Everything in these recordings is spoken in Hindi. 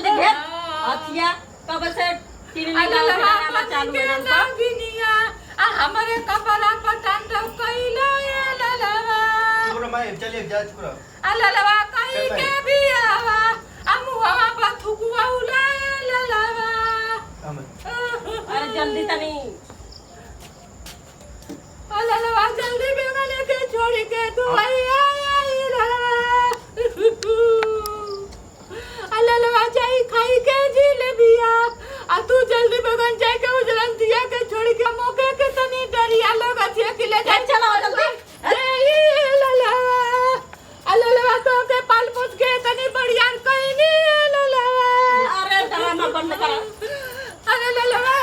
जल्दी भेज अथिया कब से टीवी में ड्रामा चालू है ना बिनिया आ हमारे कपड़ा पर तांडव कइला ए ललवा चुप रह मैं चलिए जा चुप रह आ ललवा कहीं के भी आवा आ मुहवा पर थुकुआ उलाए ललवा अरे जल्दी तनी आ ललवा जल्दी बेगा लेके छोड़ के तू आई आई ललवा आ ललवा जाई खाई के जिलेबिया आ तू जल्दी बगन जाए के उजलन दिया के छोड़ के मौके के तनी डरिया लोग अच्छे के ले जा चलो जल्दी अरे ये ललवा आ ललवा तो के पाल पोछ के तनी बढ़िया कहीं नहीं ललवा अरे ड्रामा बंद कर अरे ललवा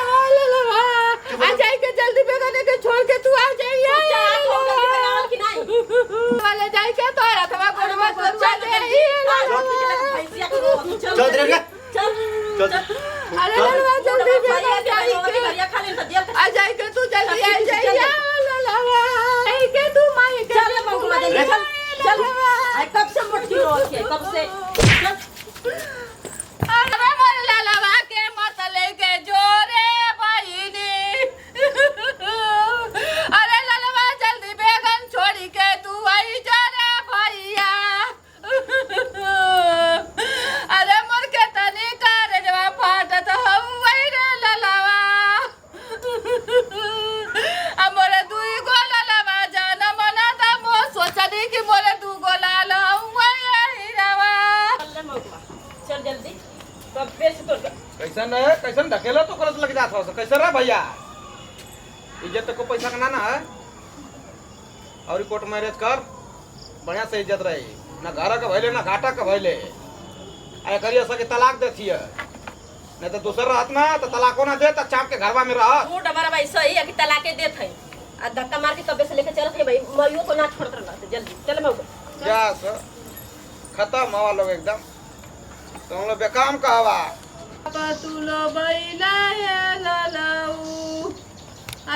आ जाए के जल्दी बगन के छोड़ के तू आ जाइए कि नहीं वाले जाए के तो अथवा गोड़वा गोड़वा दे चल दे चल चल अरे ललवा जल्दी बगन बढ़िया खा ले तो दिया आ जाए के तू जल्दी आ जाइए ललवा आई के तू माई के चल मंगवा दे चल चल आई कब से मुट्ठी रोल के कब से अरे मोर ललवा के मत लेके जोरे बहिनी अरे ललवा जल्दी बेगन छोड़ी के तू आई जोरे भैया अरे मोर के तनी कर जवा फाटत हम वही रे ललवा मोरे दुई गो ललवा जान मना त मो सोचनी कि मोरे दू गो लाल हम वही रवा चल जल्दी कब पे से तोड़ कैसन ढकेला तो करत लग जात हो कैसे रे भैया इज्जत को पैसा का ना है और कोर्ट मैरिज कर बढ़िया से इज्जत रही ना घर का भइले ना घाटा का भइले आय करिए सके तलाक देथिए नहीं तो दूसर रहत ना तो तलाको ना दे तो चाप के घरवा में रह तू डबरा भाई सही है कि तलाके देत है आ धक्का मार के तबे से लेके चलत है भाई मयूं को ना छोड़त रहना जल्दी चल मऊ जा सर खत्म हवा लोग एकदम तुम लोग बेकाम का हवा पतुलो बैला ललऊ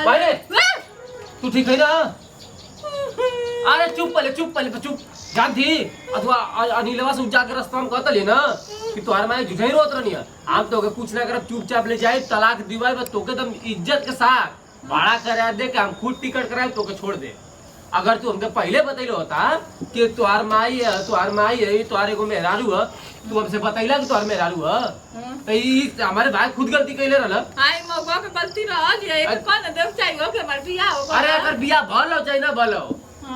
भाई तू ठीक है ना अरे चुप पहले चुप जानती अथवा अनिलवा से जाकर रास्ता में कहतली ना कि तोहर माई झूठे ही रोत रहनी है आप तो कुछ ना करब चुपचाप ले जाए तलाक दिवाई बस तोके एकदम इज्जत के साथ भाड़ा करा दे के हम खुद टिकट कराए तोके छोड़ दे अगर तू हमके पहले बतैलो होता कि तोहर माई है तोहर एगो मेहरारू है तू हमसे बतैला कि तोहर मेहरारू है तो ई हमारे भाई खुद गलती कैले रहल आई मौका के गलती रहल ये कौन देव चाहिए के मर बियाह हो अरे अगर बियाह भलो चाहे ना भलो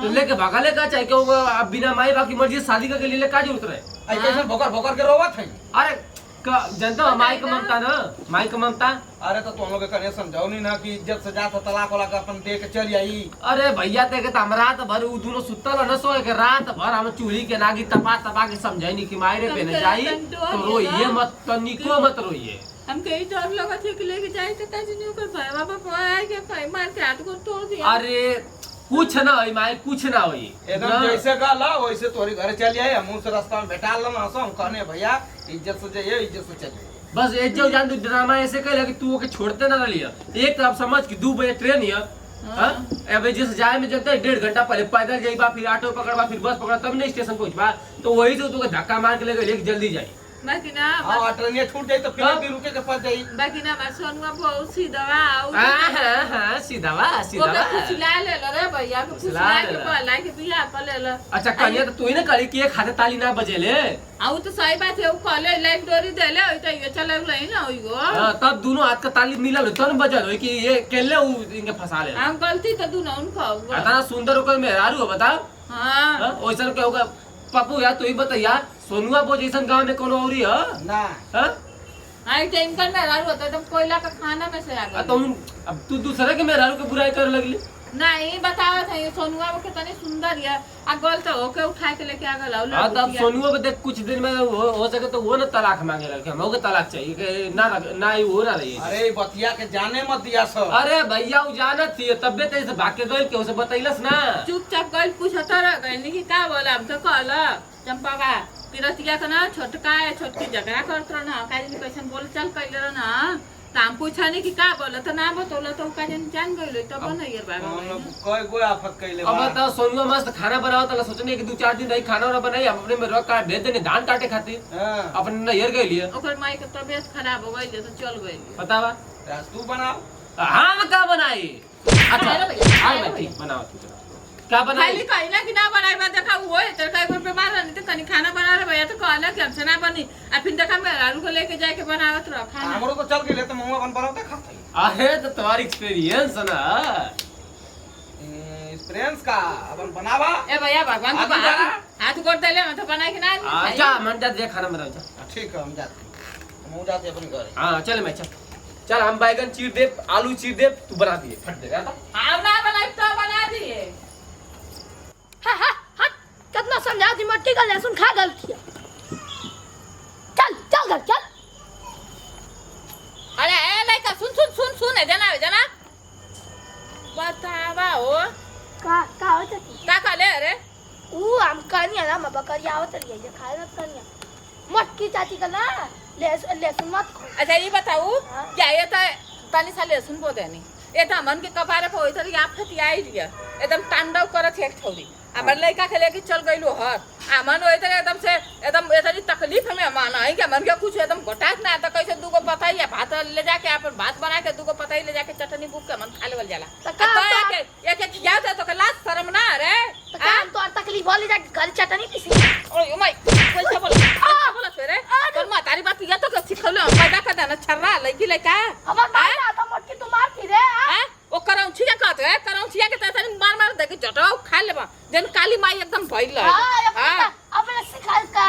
तो लेके भागले का चाहे क्यों अब बिना माई बाप की मर्जी शादी करके लिए का जरूरत रहे ऐसे भोकर भोकर के रोवत है अरे जनता माई का ममता ना माई का ममता अरे तो तुम लोग कने समझाओ नहीं ना कि इज्जत से जात तलाक वाला का अपन दे के चल आई अरे भैया ते के हम रात भर उ दोनों सुतल न सोए के रात भर हम चूल्ही के नागी तपा के समझाई कि मायरे पे न जाई तो रोइए मत तनिको मत रोइए हम कहीं डर लगा थे कि लेके जाए तो कैसे नहीं कर पाए बाबा आए के भाई मार के हाथ को तोड़ दिया अरे कुछ ना होई माई कुछ ना होई एकदम जैसे कहला वैसे तोरी घर चल आई हम से रास्ता में बैठा लम हम कहने भैया इज्जत से जाइए इज्जत से चलिए बस एक जो जान तू ड्रामा ऐसे कहला कि तू ओके छोड़ते ना रहिया एक तो आप समझ कि 2 बजे ट्रेन है हां अब जैसे जाए में जनता 1.5 घंटा पहले पैदल जाइबा फिर ऑटो पकड़बा फिर बस पकड़ा तब नहीं स्टेशन पहुंचबा तो वही तो तू धक्का मार के लेके जल्दी जाई बाकी ना हां ट्रेन छूट जाई तो फिर भी रुके के पास जाई बाकी ना मैं सोनुआ बहुत सीधा आऊ हां सीधा ओके फुसला ले रे भैया को फुसला के बोला के बियाह कर ले लो अच्छा कन्या तो तू ही ना करी कि एक हाथे ताली ना बजेले आऊ तो सही बात है वो कॉले लाइट डोरी देले होई तो ये चले लई ना होई गो हां तब दोनों हाथ का ताली मिला तब बजल होई कि ये केले उ इनके फंसा ले हम गलती तो दोनों उनका हुआ इतना सुंदर होकर मेहरारू हो बताओ हां ओइसन के होगा पप्पू यार तू ही बता यार सोनुआ बो जैसन गांव में कोनो औरी है ना हां आई टाइम कर मेहरारू होता एकदम कोयला का खाना में से आ गया तो अब तू दूसरे के मेहरारू के बुराई करे लगली नहीं बताओ था ये सोनुआ वो कितनी सुंदर है आ गल तो होके उठा के लेके आ गल हां तब सोनुआ को देख कुछ दिन में हो सके तो वो ना तलाक मांगे लगे हम को तलाक चाहिए कि ना ही हो ना रही अरे बतिया के जाने मत दिया सर अरे भैया उ जानत थी तबे ते से भाग के गइल के उसे बतैलस ना चुपचाप गल पूछता रह गई कि का बोला हम तो कहला चंपा का तिरतिया का ना छोटका है छोटकी झगड़ा करत रह ना काजी कैसन बोल चल कइले रह ना काम पूछाने की का बोला तो ना बतौला तो का जान गइल तब नहीं यार बाबा कोई कोई आफत कइले अब तो सोनुआ मस्त खाना बनाओ तो सोचने कि 2-4 दिन नहीं खाना वाला बनाई अपने में रख का भेज देने धान काटे खातिर हां अपने नैयर गए लिए ओकर माई के तबीयत खराब हो गई तो चल गई पता बा तू बनाओ हम का बनाई अच्छा अरे भैया, हां अरे मैं भैया। ठीक बनाओ तू क्या बनाई खाली कहला कि ना बनाई बा देखा वो है तेरे का कोई बीमार रहनी तो कनी खाना बना रे भैया तो कहला कि हमसे ना बनी आ फिर देखा मैं आलू को लेके जाके बनावत रह खाना हमरो तो चल गेले तो मम्मा बन बनाओ त खाते आहे तो तुम्हारी एक्सपीरियंस ना एक्सपीरियंस का अपन बनावा ए भैया भगवान हाथ को उठाना। हाथ गोड़ देले मैं तो बनाई कि ना अच्छा मन जा दे खाना बनाओ जा ठीक है हम जाते हम जाते अपन घर हां चल मैं चल हम बैगन चीर दे आलू चीर दे तू बना दिए फट दे आता हम ना बनाई तो बना दिए हाँ हाँ हाँ कितना समझा दी मट्टी का लहसुन खा गल किया चल चल घर चल अरे ए लइका सुन है जना बतावा हो का होता का कहले अरे ऊ हम कनिया ना मैं बकरिया आवत रही है खाए मत कनिया मटकी चाची का ना लहसुन मत खो अच्छा ये बताऊ हाँ। क्या ये तो तनी सा लहसुन बो देनी ये तो मन के कपारे पे होई तो आप फतियाई लिया एकदम तांडव करत एक ठौरी हमर लइका के लेके चल गइलो हर आमन होई तो एकदम से एकदम इतनी तकलीफ में माना है कि मन के कुछ एकदम घटात ना तो कैसे दूगो पताई भात ले जाके अपन भात बना के दूगो पताई ले जाके चटनी बुक के मन खा लेवल जाला तो का तो तो- एक एक खिया दे तो के लाज शर्म ना रे तो काम तो तकलीफ वाली जा घर चटनी पीसी ओए माय कैसे बोला रे तोर मातारी बात ये तो सिखलो हम पैदा कर देना छर्रा लइकी लइका हमार भाई ना तो मटकी तू मार थी रे हैं ओ करौछिया कहत है करौछिया के तनी मार मार दे के जटाओ खा लेबा जन काली माई एकदम भइल हां अपने सिखा का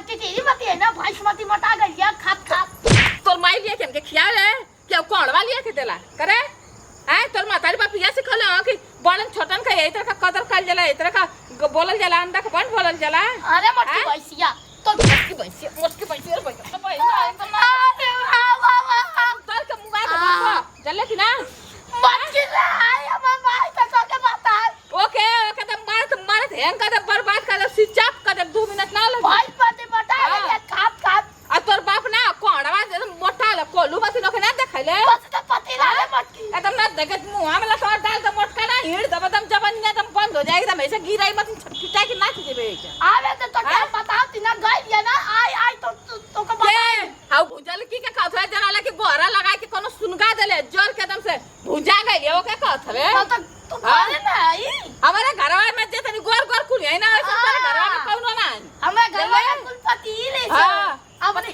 टिटेरी मती है ना भाईसमती मटा गई या खात खात तोर माई लिए के हमके खिया रे के कोड़वा लिए के देला करे हैं तोर मातारी बाप ये सिखले हो कि बड़न छोटन का यही तरह का कदर कर जाला इस तरह का बोलल जाला अंडा का बन बोलल जाला अरे मटकी भैंसिया तो मटकी भैंसी रे भैया अरे वाह वाह तोर के मुंगा के बाप जल्ले कि ना मटकी रे हमार भाई तो के बता ओके ओके तो मार हैंग का बर्बाद कर सिचाप कर 2 मिनट ना लगे भाई पति मटा गई खात खात आ तोर बाप ना कोड़वा मोटा ल कोलू मत लोग ना देखले बस तो पति लाले मटकी एकदम ना देखत मुंह में लटोर डाल तो मोटका ना हिड़ दब दम जवानी एकदम बंद हो जाए एकदम ऐसे गिराई मत छटकिटा के नाच देबे आवे तो क्या बताओ तीना गई ना आई तो का बता हाउ भुजल की के खाथरा जनाला के गोरा लगा के कोनो सुनगा देले जोर के एकदम से भुजा गइल ओ के खाथरे तो तू करे ना आई हमारे घरवा में जे तनी गोर गोर कुल है ना ऐसे तेरे घरवा में कौनो ना हमें घर में कुलपति ही नहीं हां अपने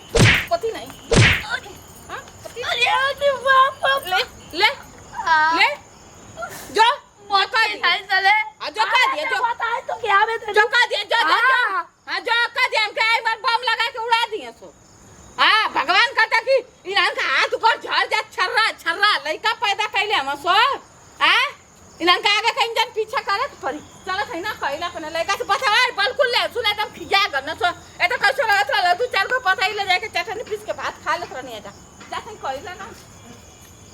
पति नहीं हां पति अरे बाप ले ले ले जो मोटा नहीं चले जो का दिए जो बताए तो क्या आवे तो जो का दिए जो हाँ। हां जो का दिए हम के एक बार बम लगा के उड़ा दिए सो हां भगवान कहता कि इनान का हाथ ऊपर झड़ जा छर्रा लइका पैदा कैले हम सो हां इनान का आगे कहीं जन पीछा करत पड़ी चलो सही ना कहला अपने लइका से बचावा बिल्कुल ले सुने एकदम खिया